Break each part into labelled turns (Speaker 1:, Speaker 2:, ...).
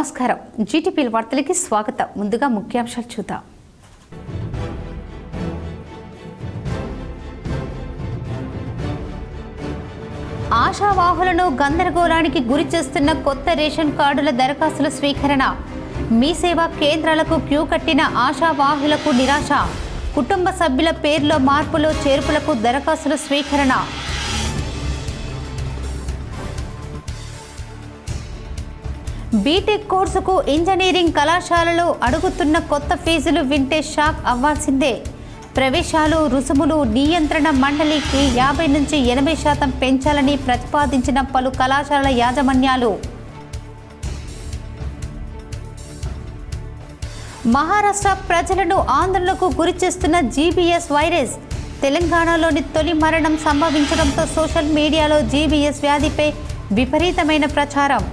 Speaker 1: నమస్కారం. జీటీపీ వార్తలకి స్వాగతం. ముందుగా ముఖ్యాంశాలు చూద్దాం. ఆశావాహులను గందరగోళానికి గురి చేస్తున్న కొత్త రేషన్ కార్డుల దరఖాస్తుల స్వీకరణ. మీ సేవా కేంద్రాలకు క్యూ కట్టిన ఆశావాహులకు నిరాశ. కుటుంబ సభ్యుల పేర్లో మార్పులు చేర్పులకు దరఖాస్తుల స్వీకరణ. బీటెక్ కోర్సుకు ఇంజనీరింగ్ కళాశాలలు అడుగుతున్న కొత్త ఫీజులు వింటే షాక్ అవ్వాల్సిందే. ప్రవేశాలు రుసుములు నియంత్రణ మండలికి 50 నుంచి 80% పెంచాలని ప్రతిపాదించిన పలు కళాశాలల యాజమాన్యాలు. మహారాష్ట్ర ప్రజలను ఆందోళనకు గురిచేస్తున్న జీబీఎస్ వైరస్. తెలంగాణలోని తొలి మరణం సంభవించడంతో సోషల్ మీడియాలో జీబీఎస్ వ్యాధిపై విపరీతమైన ప్రచారం.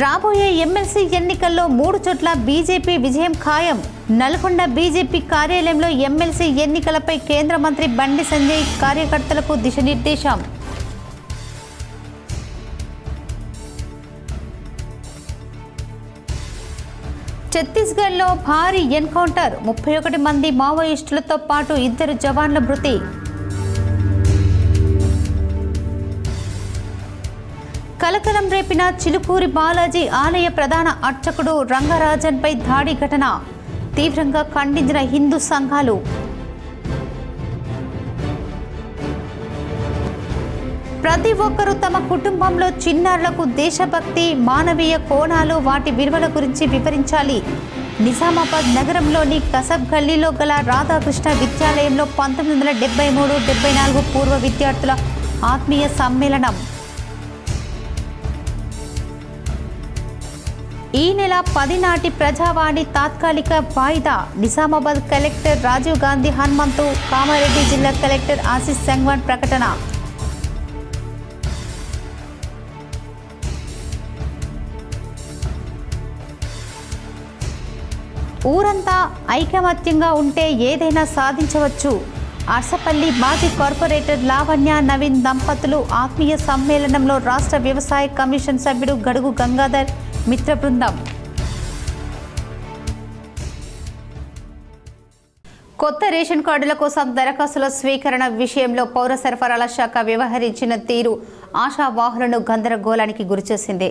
Speaker 1: రాబోయే ఎమ్మెల్సీ ఎన్నికల్లో 3 చోట్ల బీజేపీ విజయం ఖాయం. నల్గొండ బీజేపీ కార్యాలయంలో ఎమ్మెల్సీ ఎన్నికలపై కేంద్ర మంత్రి బండి సంజయ్ కార్యకర్తలకు దిశానిర్దేశం. ఛత్తీస్గఢ్లో భారీ ఎన్కౌంటర్. 31 మంది మావోయిస్టులతో పాటు 2 జవాన్ల మృతి. కలకలం రేపిన చిలుకూరి బాలాజీ ఆలయ ప్రధాన అర్చకుడు రంగరాజన్పై దాడి ఘటన. తీవ్రంగా ఖండించిన హిందూ సంఘాలు. ప్రతి ఒక్కరూ తమ కుటుంబంలో చిన్నారులకు దేశభక్తి, మానవీయ కోణాలు, వాటి విలువల గురించి వివరించాలి. నిజామాబాద్ నగరంలోని కసబ్ గల్లీలో గల రాధాకృష్ణ విద్యాలయంలో 1973-74 పూర్వ విద్యార్థుల ఆత్మీయ సమ్మేళనం. ఈ నెల 10 నాటి ప్రజావాణి తాత్కాలిక వాయిదా. నిజామాబాద్ కలెక్టర్ రాజీవ్ గాంధీ హనుమంతు, కామారెడ్డి జిల్లా కలెక్టర్ ఆశీష్ సంగ్వాన్ ప్రకటన. ఊరంతా ఐకమత్యంగా ఉంటే ఏదైనా సాధించవచ్చు. అర్సపల్లి మాజీ కార్పొరేటర్ లావణ్య నవీన్ దంపతులు ఆత్మీయ సమ్మేళనంలో రాష్ట్ర వ్యవసాయ కమిషన్ సభ్యుడు గడుగు గంగాధర్ మిత్ర బృందం. కొత్త రేషన్ కార్డుల కోసం దరఖాస్తుల స్వీకరణ విషయంలో పౌర సరఫరాల శాఖ వ్యవహరించిన తీరు ఆశావాహులను గందరగోళానికి గురిచేసింది.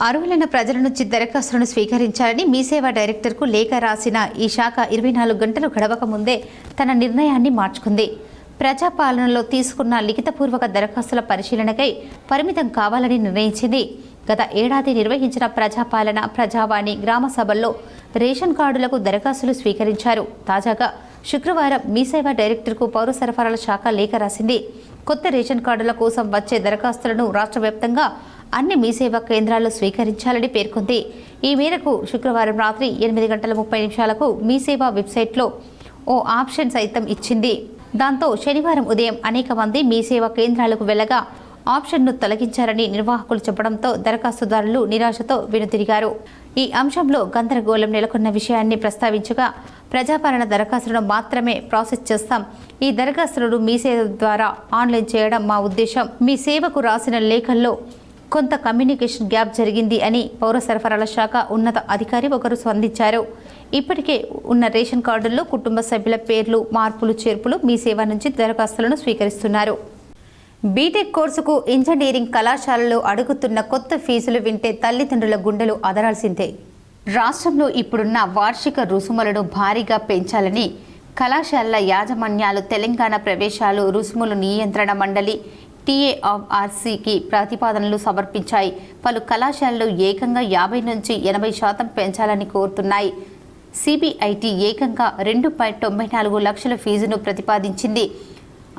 Speaker 1: అర్హులైన ప్రజల నుంచి దరఖాస్తులను స్వీకరించాలని మీ సేవా డైరెక్టర్కు లేఖ రాసిన ఈ శాఖ 24 గంటలు గడవక ముందే తన నిర్ణయాన్ని మార్చుకుంది. ప్రజాపాలనలో తీసుకున్న లిఖితపూర్వక దరఖాస్తుల పరిశీలనకై పరిమితం కావాలని నిర్ణయించింది. గత ఏడాది నిర్వహించిన ప్రజాపాలన, ప్రజావాణి, గ్రామ సభల్లో రేషన్ కార్డులకు దరఖాస్తులు స్వీకరించారు. తాజాగా శుక్రవారం మీ సేవా డైరెక్టర్కు పౌర సరఫరాల శాఖ లేఖ రాసింది. కొత్త రేషన్ కార్డుల కోసం వచ్చే దరఖాస్తులను రాష్ట్ర వ్యాప్తంగా అన్ని మీ సేవా కేంద్రాల్లో స్వీకరించాలని పేర్కొంది. ఈ మేరకు శుక్రవారం రాత్రి 8:30 మీ సేవా వెబ్సైట్లో ఓ ఆప్షన్ సైతం ఇచ్చింది. దాంతో శనివారం ఉదయం అనేక మంది మీ సేవా కేంద్రాలకు వెళ్లగా ఆప్షన్ను తొలగించారని నిర్వాహకులు చెప్పడంతో దరఖాస్తుదారులు నిరాశతో వెనుతిరిగారు. ఈ అంశంలో గందరగోళం నెలకొన్న విషయాన్ని ప్రస్తావించగా, ప్రజాపాలన దరఖాస్తులను మాత్రమే ప్రాసెస్ చేస్తాం. ఈ దరఖాస్తులను మీ సేవ ద్వారా ఆన్లైన్ చేయడం మా ఉద్దేశం. మీ సేవకు రాసిన లేఖల్లో కొంత కమ్యూనికేషన్ గ్యాప్ జరిగింది అని పౌర సరఫరాల శాఖ ఉన్నత అధికారి ఒకరు స్పందించారు. ఇప్పటికే ఉన్న రేషన్ కార్డుల్లో కుటుంబ సభ్యుల పేర్లు మార్పులు చేర్పులు మీ సేవ నుంచి దరఖాస్తులను స్వీకరిస్తున్నారు. బీటెక్ కోర్సుకు ఇంజనీరింగ్ కళాశాలలు అడుగుతున్న కొత్త ఫీజులు వింటే తల్లిదండ్రుల గుండెలు అదరాల్సిందే. రాష్ట్రంలో ఇప్పుడున్న వార్షిక రుసుములను భారీగా పెంచాలని కళాశాలల యాజమాన్యాలు తెలంగాణ ప్రవేశాలు రుసుములు నియంత్రణ మండలి TARCకి ప్రతిపాదనలు సమర్పించాయి. పలు కళాశాలలు ఏకంగా 50 నుంచి 80% పెంచాలని కోరుతున్నాయి. CBIT ఏకంగా 2.94 లక్షల ఫీజును ప్రతిపాదించింది.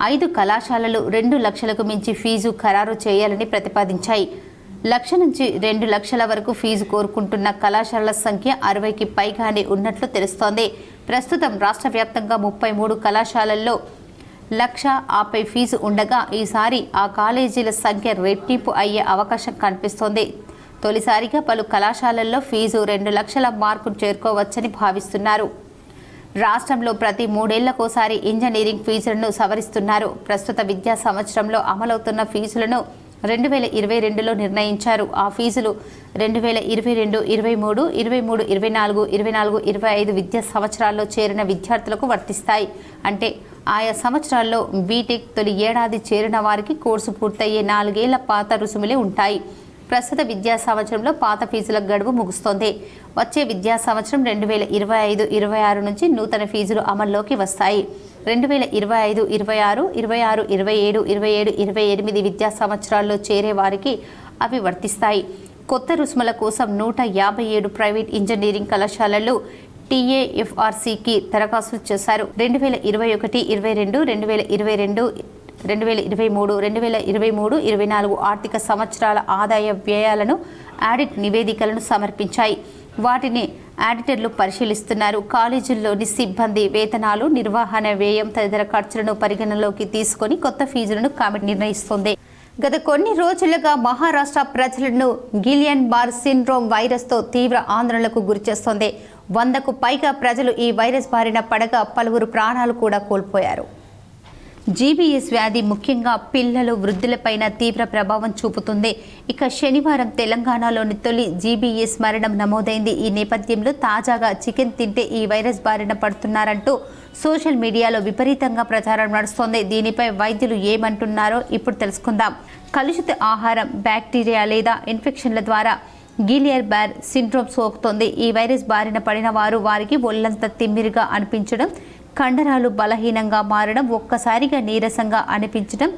Speaker 1: 5 కళాశాలలు 2 లక్షలకు మించి ఫీజు ఖరారు చేయాలని ప్రతిపాదించాయి. 1 లక్ష నుంచి 2 లక్షల వరకు ఫీజు కోరుకుంటున్న కళాశాలల సంఖ్య 60కి పైగానే ఉన్నట్లు తెలుస్తోంది. ప్రస్తుతం రాష్ట్ర వ్యాప్తంగా 33 కళాశాలల్లో 1 లక్ష ఆపై ఫీజు ఉండగా ఈసారి ఆ కాలేజీల సంఖ్య రెట్టింపు అయ్యే అవకాశం కనిపిస్తోంది. తొలిసారిగా పలు కళాశాలల్లో ఫీజు 2 లక్షల మార్కును చేరుకోవచ్చని భావిస్తున్నారు. రాష్ట్రంలో ప్రతి 3 ఏళ్లకోసారి ఇంజనీరింగ్ ఫీజులను సవరిస్తున్నారు. ప్రస్తుత విద్యా సంవత్సరంలో అమలవుతున్న ఫీజులను 2022లో నిర్ణయించారు. ఆ ఫీజులు 2022, 23, 23, 24, 24, 25 విద్యా సంవత్సరాల్లో చేరిన విద్యార్థులకు వర్తిస్తాయి. అంటే ఆయా సంవత్సరాల్లో బీటెక్ తొలి ఏడాది చేరిన వారికి కోర్సు పూర్తయ్యే 4 ఏళ్ల పాత రుసుములే ఉంటాయి. ప్రస్తుత విద్యా సంవత్సరంలో పాత ఫీజుల గడువు ముగుస్తోంది. వచ్చే విద్యా సంవత్సరం 2025-26 నుంచి నూతన ఫీజులు అమల్లోకి వస్తాయి. 2025, 26, 26, 27, 27, 28 విద్యా సంవత్సరాల్లో చేరే వారికి అవి వర్తిస్తాయి. కొత్త రుసుముల కోసం 157 ప్రైవేట్ ఇంజనీరింగ్ కళాశాలలు TAFRCకి దరఖాస్తు చేశారు. 2021, 22, 2022, 2023, 2023-24 ఆర్థిక సంవత్సరాల ఆదాయ వ్యయాలను ఆడిట్ నివేదికలను సమర్పించాయి. వాటిని ఆడిటర్లు పరిశీలిస్తున్నారు. కాలేజీల్లోని సిబ్బంది వేతనాలు, నిర్వహణ వ్యయం తదితర ఖర్చులను పరిగణనలోకి తీసుకొని కొత్త ఫీజులను కమిటీ నిర్ణయిస్తోంది. గత కొన్ని రోజులుగా మహారాష్ట్ర ప్రజలను గిలియన్ బార్ సిండ్రోమ్ వైరస్తో తీవ్ర ఆందోళనలకు గురిచేస్తోంది. 100కు పైగా ప్రజలు ఈ వైరస్ బారిన పడగా పలువురు ప్రాణాలు కూడా కోల్పోయారు. జీబీఎస్ వ్యాధి ముఖ్యంగా పిల్లలు, వృద్ధులపైన తీవ్ర ప్రభావం చూపుతుంది. ఇక శనివారం తెలంగాణలోని తొలి జీబీఎస్ మరణం నమోదైంది. ఈ నేపథ్యంలో తాజాగా చికెన్ తింటే ఈ వైరస్ బారిన పడుతున్నారంటూ సోషల్ మీడియాలో విపరీతంగా ప్రచారం నడుస్తోంది. దీనిపై వైద్యులు ఏమంటున్నారో ఇప్పుడు తెలుసుకుందాం. కలుషిత ఆహారం, బ్యాక్టీరియా లేదా ఇన్ఫెక్షన్ల ద్వారా గిలియన్ బార్ సిండ్రోమ్ సోకుతోంది. ఈ వైరస్ బారిన పడిన వారికి ఒళ్లంతా తిమ్మిరిగా అనిపించడం, కండరాలు బలహీనంగా మారడం, ఒక్కసారిగా నీరసంగా అనిపించడం,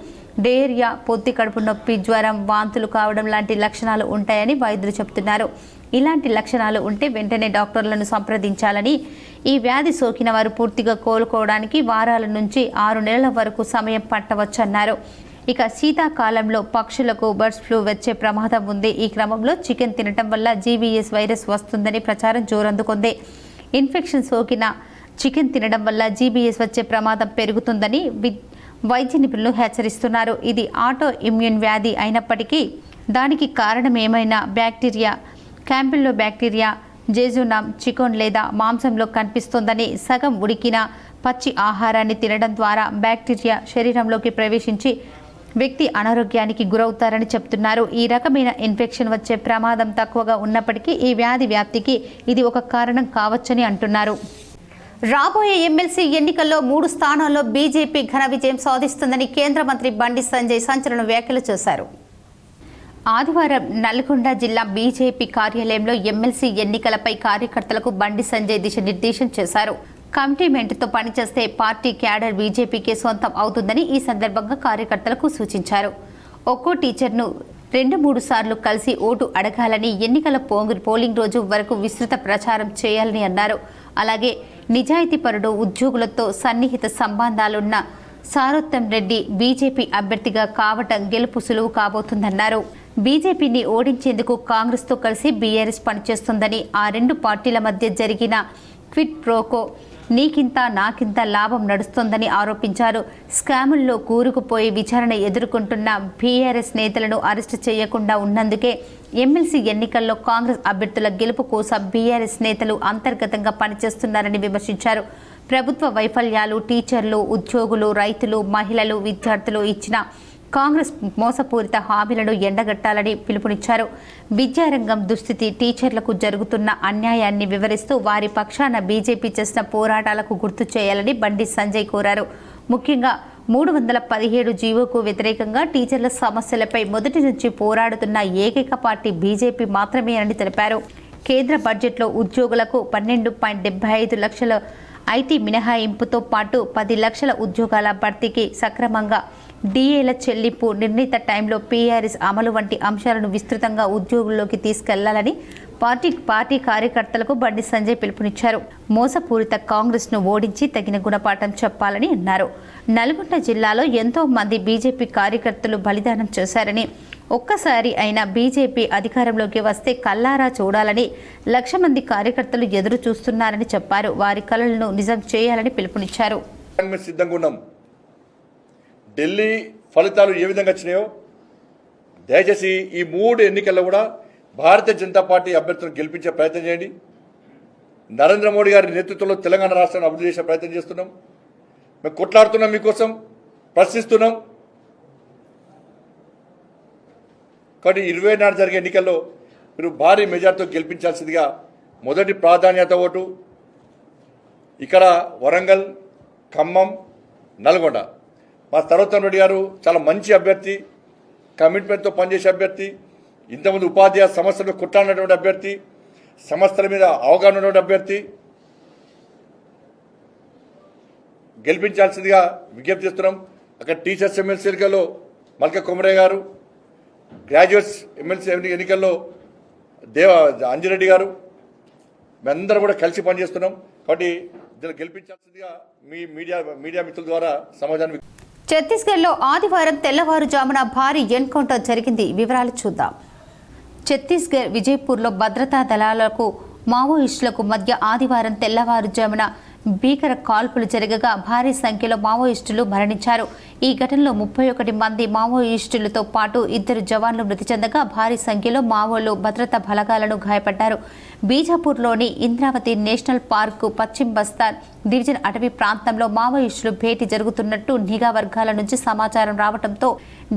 Speaker 1: డయేరియా, పొత్తి కడుపు నొప్పి, జ్వరం, వాంతులు కావడం లాంటి లక్షణాలు ఉంటాయని వైద్యులు చెబుతున్నారు. ఇలాంటి లక్షణాలు ఉంటే వెంటనే డాక్టర్లను సంప్రదించాలని, ఈ వ్యాధి సోకిన వారు పూర్తిగా కోలుకోవడానికి వారాల నుంచి 6 నెలల వరకు సమయం పట్టవచ్చన్నారు. ఇక శీతాకాలంలో పక్షులకు బర్డ్స్ ఫ్లూ వచ్చే ప్రమాదం ఉంది. ఈ క్రమంలో చికెన్ తినటం వల్ల జీబీఎస్ వైరస్ వస్తుందని ప్రచారం జోరందుకుంది. ఇన్ఫెక్షన్ సోకిన చికెన్ తినడం వల్ల జీబీఎస్ వచ్చే ప్రమాదం పెరుగుతుందని వైద్య నిపుణులు హెచ్చరిస్తున్నారు. ఇది ఆటో ఇమ్యూన్ వ్యాధి అయినప్పటికీ దానికి కారణం ఏమైనా బ్యాక్టీరియా, క్యాంపిల్లో బ్యాక్టీరియా, జేజునామ్, చికెన్ లేదా మాంసంలో కనిపిస్తోందని, సగం ఉడికిన పచ్చి ఆహారాన్ని తినడం ద్వారా బ్యాక్టీరియా శరీరంలోకి ప్రవేశించి వ్యక్తి అనారోగ్యానికి గురవుతారని చెప్తున్నారు. ఈ రకమైన ఇన్ఫెక్షన్ వచ్చే ప్రమాదం తక్కువగా ఉన్నప్పటికీ ఈ వ్యాధి వ్యాప్తికి ఇది ఒక కారణం కావచ్చని అంటున్నారు. రాబోయే ఎమ్మెల్సీ ఎన్నికల్లో 3 స్థానాల్లో బీజేపీ ఘన విజయం సాధిస్తుందని కేంద్ర మంత్రి బండి సంజయ్ సంచలన వ్యాఖ్యలు చేశారు. ఆదివారం నల్గొండ జిల్లా బీజేపీ కార్యాలయంలో ఎమ్మెల్సీ ఎన్నికలపై కార్యకర్తలకు బండి సంజయ్ దిశానిర్దేశం చేశారు. కమిట్మెంట్తో పనిచేస్తే పార్టీ క్యాడర్ బీజేపీకే సొంతం అవుతుందని ఈ సందర్భంగా కార్యకర్తలకు సూచించారు. ఒక్కో టీచర్ను 2-3 సార్లు కలిసి ఓటు అడగాలని, ఎన్నికల పోలింగ్ రోజు వరకు విస్తృత ప్రచారం చేయాలని అన్నారు. అలాగే నిజాయితీపరుడు, ఉద్యోగులతో సన్నిహిత సంబంధాలున్న సారోత్తం రెడ్డి బీజేపీ అభ్యర్థిగా కావటం గెలుపు సులువు కాబోతుందన్నారు. బీజేపీని ఓడించేందుకు కాంగ్రెస్తో కలిసి బీఆర్ఎస్ పనిచేస్తుందని, ఆ 2 పార్టీల మధ్య జరిగిన క్విడ్ ప్రోకో నీకింత నాకింత లాభం నడుస్తోందని ఆరోపించారు. స్కాముల్లో కూరుకుపోయి విచారణ ఎదుర్కొంటున్న బీఆర్ఎస్ నేతలను అరెస్టు చేయకుండా ఉన్నందుకే ఎమ్మెల్సీ ఎన్నికల్లో కాంగ్రెస్ అభ్యర్థుల గెలుపు కోసం బీఆర్ఎస్ నేతలు అంతర్గతంగా పనిచేస్తున్నారని విమర్శించారు. ప్రభుత్వ వైఫల్యాలు, టీచర్లు, ఉద్యోగులు, రైతులు, మహిళలు, విద్యార్థులు ఇచ్చిన కాంగ్రెస్ మోసపూరిత హామీలను ఎండగట్టాలని పిలుపునిచ్చారు. విద్యారంగం దుస్థితి, టీచర్లకు జరుగుతున్న అన్యాయాన్ని వివరిస్తూ వారి పక్షాన బీజేపీ చేసిన పోరాటాలకు గుర్తు చేయాలని బండి సంజయ్ కోరారు. ముఖ్యంగా 317 జీవోకు వ్యతిరేకంగా టీచర్ల సమస్యలపై మొదటి నుంచి పోరాడుతున్న ఏకైక పార్టీ బీజేపీ మాత్రమే అని తెలిపారు. కేంద్ర బడ్జెట్లో ఉద్యోగులకు 12.75 లక్షల ఐటీ మినహాయింపుతో పాటు 10 లక్షల ఉద్యోగాల భర్తీకి సక్రమంగా డిఏల చెల్లింపు, నిర్ణీత టైంలో పీఆర్ఎస్ అమలు వంటి అంశాలను విస్తృతంగా ఉద్యోగుల్లోకి తీసుకెళ్లాలని పార్టీ కార్యకర్తలకు బండి సంజయ్ పిలుపునిచ్చారు. మోసపూరిత కాంగ్రెస్ను ఓడించి తగిన గుణపాఠం చెప్పాలని అన్నారు. నల్గొండ జిల్లాలో ఎంతో మంది బీజేపీ కార్యకర్తలు బలిదానం చేశారని, ఒక్కసారి అయినా బీజేపీ అధికారంలోకి వస్తే కల్లారా చూడాలని 1,00,000 మంది కార్యకర్తలు ఎదురు చూస్తున్నారని చెప్పారు. వారి కలలను నిజం చేయాలని పిలుపునిచ్చారు.
Speaker 2: ఢిల్లీ ఫలితాలు ఏ విధంగా వచ్చినాయో దయచేసి ఈ 3 ఎన్నికల్లో కూడా భారతీయ జనతా పార్టీ అభ్యర్థులను గెలిపించే ప్రయత్నం చేయండి. నరేంద్ర మోడీ గారి నేతృత్వంలో తెలంగాణ రాష్ట్రాన్ని అభివృద్ధి చేసే ప్రయత్నం చేస్తున్నాం. మేము కొట్లాడుతున్నాం, మీకోసం ప్రశ్నిస్తున్నాం. కాబట్టి 24 జరిగే ఎన్నికల్లో మీరు భారీ మెజార్టీతో గెలిపించాల్సిందిగా మొదటి ప్రాధాన్యత ఓటు ఇక్కడ వరంగల్, ఖమ్మం, నల్గొండ. మా సర్వోత్తమ్ రెడ్డి గారు చాలా మంచి అభ్యర్థి, కమిట్మెంట్తో పనిచేసే అభ్యర్థి, ఇంతకుముందు ఉపాధ్యాయ సమస్యలు కొట్లాడినటువంటి అభ్యర్థి, సమస్యల మీద అవగాహన ఉన్నటువంటి అభ్యర్థి. గెలిపించాల్సిందిగా విజ్ఞప్తి చేస్తున్నాం. అక్కడ టీచర్స్ ఎమ్మెల్సీ ఎన్నికల్లో మల్క కొమరయ్య గారు, గ్రాడ్యుయేట్స్ ఎమ్మెల్సీ ఎన్నికల్లో అంజిరెడ్డి గారు, మేమందరూ కూడా కలిసి పనిచేస్తున్నాం. కాబట్టి దీన్ని గెలిపించాల్సిందిగా మీ మీడియా మిత్రుల ద్వారా సమాజాన్ని.
Speaker 1: ఛత్తీస్గఢ్లో ఆదివారం తెల్లవారుజామున భారీ ఎన్కౌంటర్ జరిగింది. వివరాలు చూద్దాం. ఛత్తీస్గఢ్ విజయపూర్లో భద్రతా దళాలకు మావోయిస్టులకు మధ్య ఆదివారం తెల్లవారుజామున భీకర కాల్పులు జరగగా భారీ సంఖ్యలో మావోయిస్టులు మరణించారు. ఈ ఘటనలో 31 మంది మావోయిస్టులతో పాటు 2 జవాన్లు మృతి చెందగా భారీ సంఖ్యలో మావోలు భద్రతా బలగాలను గాయపడ్డారు. బీజాపూర్లోని ఇంద్రావతి నేషనల్ పార్కు పశ్చిమ బస్తార్ డివిజన్ అటవీ ప్రాంతంలో మావోయిస్టులు భేటీ జరుగుతున్నట్టు నిఘా వర్గాల నుంచి సమాచారం రావడంతో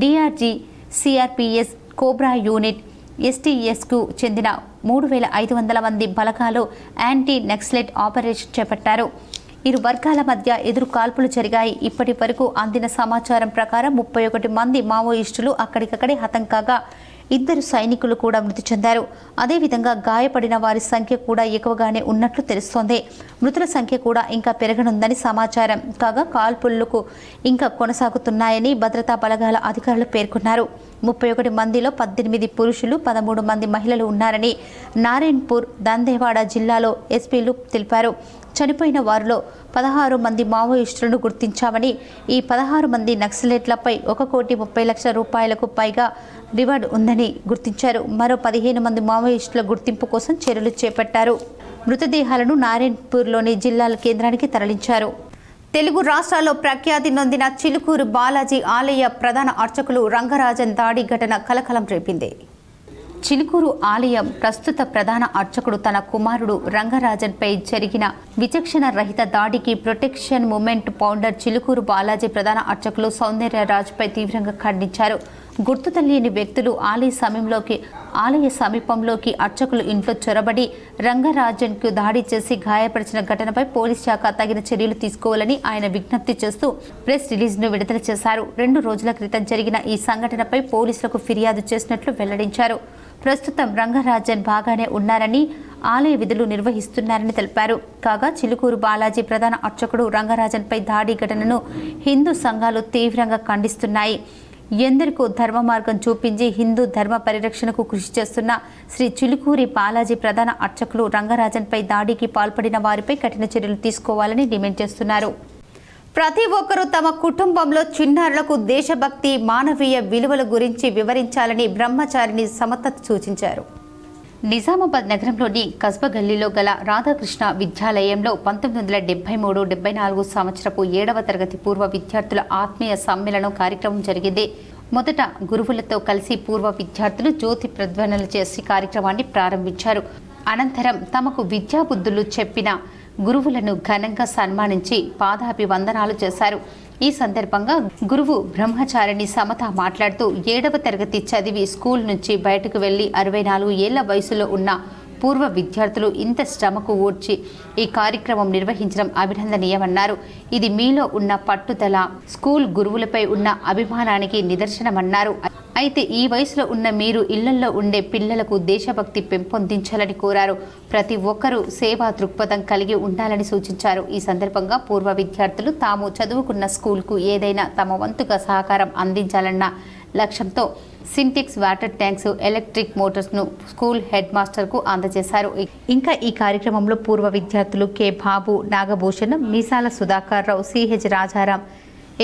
Speaker 1: డీఆర్జీ, సిఆర్పీఎస్, కోబ్రా యూనిట్, ఎస్టీఎస్కు చెందిన 3500 మంది బలగాలు యాంటీ నక్సలైట్ ఆపరేషన్ చేపట్టారు. ఇరు వర్గాల మధ్య ఎదురు కాల్పులు జరిగాయి. ఇప్పటి వరకు అందిన సమాచారం ప్రకారం 31 మంది మావోయిస్టులు అక్కడికక్కడే హతం కాగా 2 సైనికులు కూడా మృతి చెందారు. అదేవిధంగా గాయపడిన వారి సంఖ్య కూడా ఎక్కువగానే ఉన్నట్లు తెలుస్తోంది. మృతుల సంఖ్య కూడా ఇంకా పెరగనుందని సమాచారం కాగా కాల్పులకు ఇంకా కొనసాగుతున్నాయని భద్రతా బలగాల అధికారులు పేర్కొన్నారు. 31 మందిలో 18 పురుషులు, 13 మంది మహిళలు ఉన్నారని నారాయణపూర్, దంతేవాడ జిల్లాలో ఎస్పీలు తెలిపారు. చనిపోయిన వారిలో 16 మంది మావోయిస్టులను గుర్తించామని, ఈ 16 మంది నక్సలైట్లపై 1,30,00,000 రూపాయలకు పైగా రివార్డు ఉందని గుర్తించారు. మరో 15 మంది మావోయిస్టుల గుర్తింపు కోసం చర్యలు చేపట్టారు. మృతదేహాలను నారాయణపూర్లోని జిల్లాల కేంద్రానికి తరలించారు. తెలుగు రాష్ట్రాల్లో ప్రఖ్యాతి నొందిన చిలుకూరు బాలాజీ ఆలయ ప్రధాన అర్చకులు రంగరాజన్ దాడి ఘటన కలకలం రేపింది. చిలుకూరు ఆలయం ప్రస్తుత ప్రధాన అర్చకుడు తన కుమారుడు రంగరాజన్పై జరిగిన విచక్షణ రహిత దాడికి protection movement founder Chilkur Balaji ప్రధాన అర్చకులు సౌందర్యరాజ్పై తీవ్రంగా ఖండించారు. గుర్తు తెలియని వ్యక్తులు ఆలయ సమీపంలోకి అర్చకులు ఇంట్లో చొరబడి రంగరాజన్కు దాడి చేసి గాయపరిచిన ఘటనపై పోలీస్ శాఖ తగిన చర్యలు తీసుకోవాలని ఆయన విజ్ఞప్తి చేస్తూ ప్రెస్ రిలీజ్ను విడుదల చేశారు. 2 రోజుల క్రితం జరిగిన ఈ సంఘటనపై పోలీసులకు ఫిర్యాదు చేసినట్లు వెల్లడించారు. ప్రస్తుతం రంగరాజన్ బాగానే ఉన్నారని, ఆలయ విధులు నిర్వహిస్తున్నారని తెలిపారు. కాగా చిలుకూరు బాలాజీ ప్రధాన అర్చకుడు రంగరాజన్పై దాడి ఘటనను హిందూ సంఘాలు తీవ్రంగా ఖండిస్తున్నాయి. ఎందరికో ధర్మ మార్గం చూపించి హిందూ ధర్మ పరిరక్షణకు కృషి చేస్తున్న శ్రీ చిలుకూరి బాలాజీ ప్రధాన అర్చకులు రంగరాజన్పై దాడికి పాల్పడిన వారిపై కఠిన చర్యలు తీసుకోవాలని డిమాండ్ చేస్తున్నారు. ప్రతి ఒక్కరూ తమ కుటుంబంలో చిన్నారులకు దేశభక్తి, మానవీయ విలువల గురించి వివరించాలని బ్రహ్మచారిణి సమత సూచించారు. నిజామాబాద్ నగరంలోని కస్బా గల్లీలో గల రాధాకృష్ణ విద్యాలయంలో 1973-74 సంవత్సరపు 7వ తరగతి పూర్వ విద్యార్థుల ఆత్మీయ సమ్మేళనం కార్యక్రమం జరిగింది. మొదట గురువులతో కలిసి పూర్వ విద్యార్థులు జ్యోతి ప్రజ్వలన చేసి కార్యక్రమాన్ని ప్రారంభించారు. అనంతరం తమకు విద్యాబుద్ధులు చెప్పిన గురువులను ఘనంగా సన్మానించి పాదాభివందనాలు చేశారు. ఈ సందర్భంగా గురువు బ్రహ్మచారిణి సమత మాట్లాడుతూ 7వ తరగతి చదివి స్కూల్ నుంచి బయటకు వెళ్లి 64 ఏళ్ల వయసులో ఉన్న పూర్వ విద్యార్థులు ఇంత శ్రమకు ఓర్చి ఈ కార్యక్రమం నిర్వహించడం అభినందనీయమన్నారు. ఇది మీలో ఉన్న పట్టుదల, స్కూల్ గురువులపై ఉన్న అభిమానానికి నిదర్శనమన్నారు. అయితే ఈ వయసులో ఉన్న మీరు ఇళ్లలో ఉండే పిల్లలకు దేశభక్తి పెంపొందించాలని కోరారు. ప్రతి ఒక్కరూ సేవా దృక్పథం కలిగి ఉండాలని సూచించారు. ఈ సందర్భంగా పూర్వ విద్యార్థులు తాము చదువుకున్న స్కూల్కు ఏదైనా తమ వంతుగా సహకారం అందించాలన్న లక్ష్యంతో సింటెక్స్ వాటర్ ట్యాంక్స్, ఎలక్ట్రిక్ మోటార్స్ను స్కూల్ హెడ్ మాస్టర్కు అందజేశారు. ఇంకా ఈ కార్యక్రమంలో పూర్వ విద్యార్థులు K Babu, Nagabhushanam, Meesala Sudhakar Rao, CH Rajaram,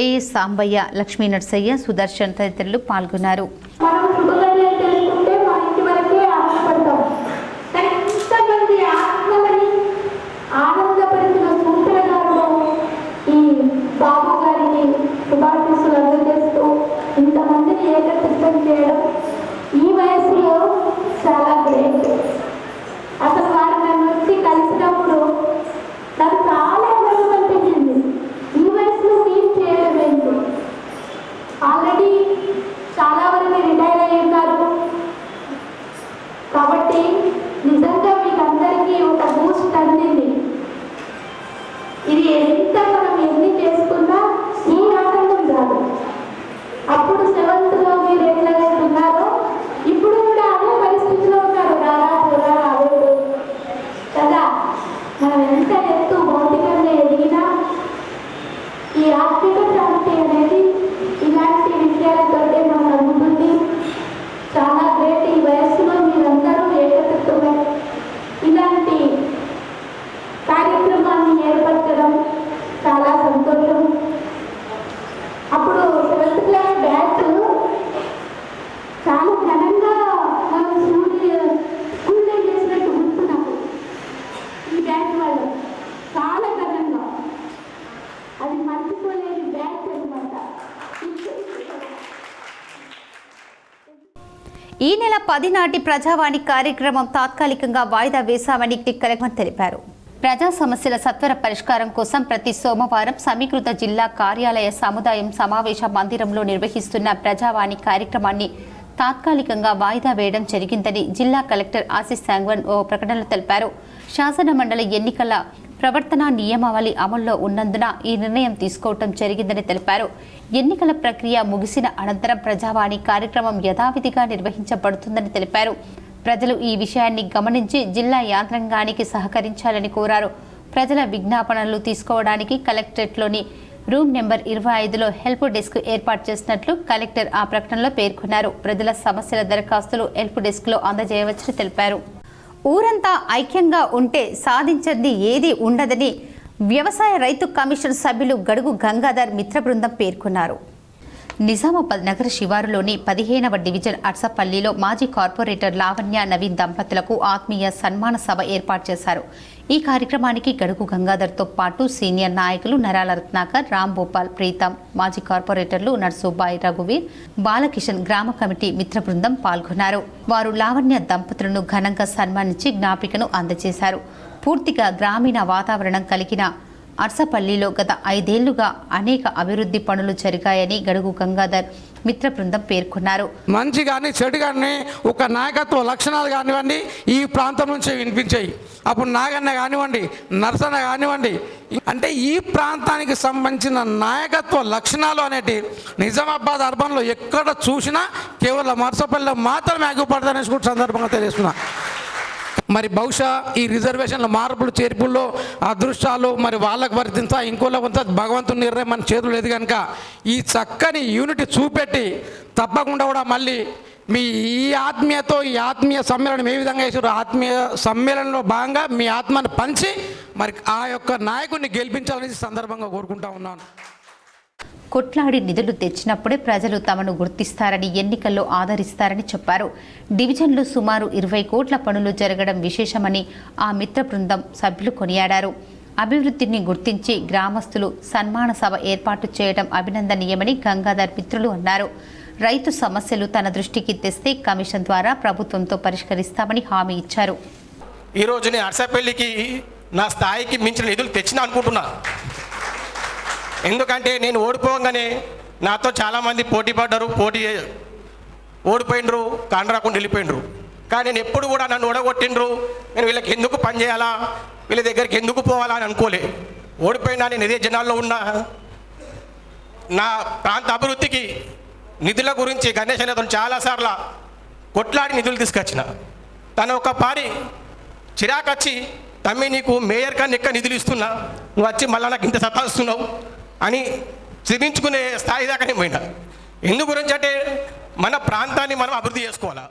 Speaker 1: AS Sambaiah, Lakshmi Narsaiah, Sudarshan తదితరులు పాల్గొన్నారు.
Speaker 3: ఇంతమందిని ఏకత్రితం చేయడం ఈ వయసులో చాలా గ్రేట్. అసలు వారు నన్ను వచ్చి కలిసినప్పుడు ఈ ఆర్థిక శాంతి అనేది ఇలాంటి విషయాలతోటే మనకు ఉంటుంది. చాలా గ్రేట్. ఈ వయస్సులో మీరందరూ ఏకత్వమై ఇలాంటి కార్యక్రమాన్ని ఏర్పరచడం చాలా సంతోషం. అప్పుడు 7th క్లాస్ బ్యాచ్ చాలా ఘనంగా మనం స్కూల్లో చేసినట్టు గుర్తు నాకు. ఈ బ్యాచ్ వాళ్ళు చాలా ఘనంగా, అది మర్చిపోలేని బ్యాచ్ అనమాట.
Speaker 1: ఈ నెల 10 నాటి ప్రజావాణి కార్యక్రమం తాత్కాలికంగా వాయిదా వేశామని కలెక్టర్ తెలిపారు. ప్రజా సమస్యల సత్వర పరిష్కారం కోసం ప్రతి సోమవారం సమీకృత జిల్లా కార్యాలయ సముదాయం సమావేశ మందిరంలో నిర్వహిస్తున్న ప్రజావాణి కార్యక్రమాన్ని తాత్కాలికంగా వాయిదా వేయడం జరిగిందని జిల్లా కలెక్టర్ ఆశీష్ సాంగ్వన్ ఓ ప్రకటనలో తెలిపారు. శాసన మండలి ఎన్నికల ప్రవర్తన నియమావళి అమల్లో ఉన్నందున ఈ నిర్ణయం తీసుకోవడం జరిగిందని తెలిపారు. ఎన్నికల ప్రక్రియ ముగిసిన అనంతరం ప్రజావాణి కార్యక్రమం యథావిధిగా నిర్వహించబడుతుందని తెలిపారు. ప్రజలు ఈ విషయాన్ని గమనించి జిల్లా యాంత్రాంగానికి సహకరించాలని కోరారు. ప్రజల విజ్ఞాపనలు తీసుకోవడానికి కలెక్టరేట్లోని రూమ్ నెంబర్ 25లో హెల్ప్ డెస్క్ ఏర్పాటు చేసినట్లు కలెక్టర్ ఆ ప్రకటనలో పేర్కొన్నారు. ప్రజల సమస్యల దరఖాస్తులు హెల్ప్ డెస్క్లో అందజేయవచ్చని తెలిపారు. ఊరంతా ఐక్యంగా ఉంటే సాధించంది ఏదీ ఉండదని వ్యవసాయ రైతు కమిషన్ సభ్యులు గడుగు గంగాధర్ మిత్ర బృందం పేర్కొన్నారు. నిజామాబాద్ నగర శివారులోని 15వ డివిజన్ అర్సపల్లిలో మాజీ కార్పొరేటర్ లావణ్య నవీన్ దంపతులకు ఆత్మీయ సన్మాన సభ ఏర్పాటు చేశారు. ఈ కార్యక్రమానికి గడుగు గంగాధర్తో పాటు సీనియర్ నాయకులు నరాల రత్నాకర్, రామ్ భూపాల్, ప్రీతం, మాజీ కార్పొరేటర్లు నర్సుబాయి, రఘువీర్, బాలకిషన్, గ్రామ కమిటీ మిత్ర బృందం పాల్గొన్నారు. వారు లావణ్య దంపతులను ఘనంగా సన్మానించి జ్ఞాపికను అందజేశారు. పూర్తిగా గ్రామీణ వాతావరణం కలిగిన అర్సపల్లిలో గత 5 ఏళ్లుగా అనేక అభివృద్ధి పనులు జరిగాయని గడుగు గంగాధర్ మిత్ర బృందం పేర్కొన్నారు.
Speaker 4: మంచి కానీ చెడు కానీ ఒక నాయకత్వ లక్షణాలు కానివ్వండి ఈ ప్రాంతం నుంచి వినిపించాయి. అప్పుడు నాగన్న కానివ్వండి, నర్సన్న కానివ్వండి, అంటే ఈ ప్రాంతానికి సంబంధించిన నాయకత్వ లక్షణాలు అనేటి నిజామాబాద్ అర్బన్లో ఎక్కడ చూసినా కేవలం అర్సపల్లిలో మాత్రమే అగుపడతాయని కూడా సందర్భంగా తెలియజేస్తున్నా. మరి బహుశా ఈ రిజర్వేషన్ల మార్పులు చేర్పుల్లో అదృష్టాలు మరి వాళ్ళకు వర్తించా ఇంకోళ్ళ కొంత భగవంతుని నిర్ణయం మన చేతులు లేదు కనుక ఈ చక్కని యూనిటీ చూపెట్టి తప్పకుండా కూడా మళ్ళీ మీ ఈ ఆత్మీయ సమ్మేళనం ఏ విధంగా చేసారో ఆత్మీయ సమ్మేళనంలో భాగంగా మీ ఆత్మను పంచి మరి ఆ యొక్క నాయకుడిని గెలిపించాలని సందర్భంగా కోరుకుంటా ఉన్నాను.
Speaker 1: కొట్లాడి నిధులు తెచ్చినప్పుడే ప్రజలు తమను గుర్తిస్తారని, ఎన్నికల్లో ఆదరిస్తారని చెప్పారు. డివిజన్లో సుమారు 20 కోట్ల పనులు జరగడం విశేషమని ఆ మిత్ర బృందం సభ్యులు కొనియాడారు. అభివృద్ధిని గుర్తించి గ్రామస్తులు సన్మాన సభ ఏర్పాటు చేయడం అభినందనీయమని గంగాధర్ మిత్రులు అన్నారు. రైతు సమస్యలు తన దృష్టికి తెస్తే కమిషన్ ద్వారా ప్రభుత్వంతో పరిష్కరిస్తామని హామీ ఇచ్చారు.
Speaker 5: ఈరోజు నేను అర్సపల్లికి నా స్థాయికి మించిన నిధులు తెచ్చినా అనుకుంటున్నా. ఎందుకంటే నేను ఓడిపోగానే నాతో చాలామంది పోటీ పడ్డారు, ఓడిపోయినరు, కాండ్రాకుండా వెళ్ళిపోయినరు. కానీ నేను ఎప్పుడు కూడా నన్ను ఓడగొట్టిండ్రు, నేను వీళ్ళకి ఎందుకు పని చేయాలా, వీళ్ళ దగ్గరికి ఎందుకు పోవాలా అని అనుకోలే. ఓడిపోయినా నేను ఇదే జనాల్లో ఉన్నా. నా ప్రాంత అభివృద్ధికి నిధుల గురించి గణేష్ అనే అతను చాలాసార్లు కొట్లాడి నిధులు తీసుకొచ్చిన. తను ఒక పారి చిరాకొచ్చి, తమ్మి నీకు మేయర్ కన్నా ఎక్కువ నిధులు ఇస్తున్నా, నువ్వు వచ్చి మళ్ళీ నాకు ఇంత సతాయిస్తున్నావు అని శ్రమించుకునే స్థాయి దాకా నేను పోయినా. ఎందు గురించి అంటే మన ప్రాంతాన్ని మనం అభివృద్ధి చేసుకోవాలా.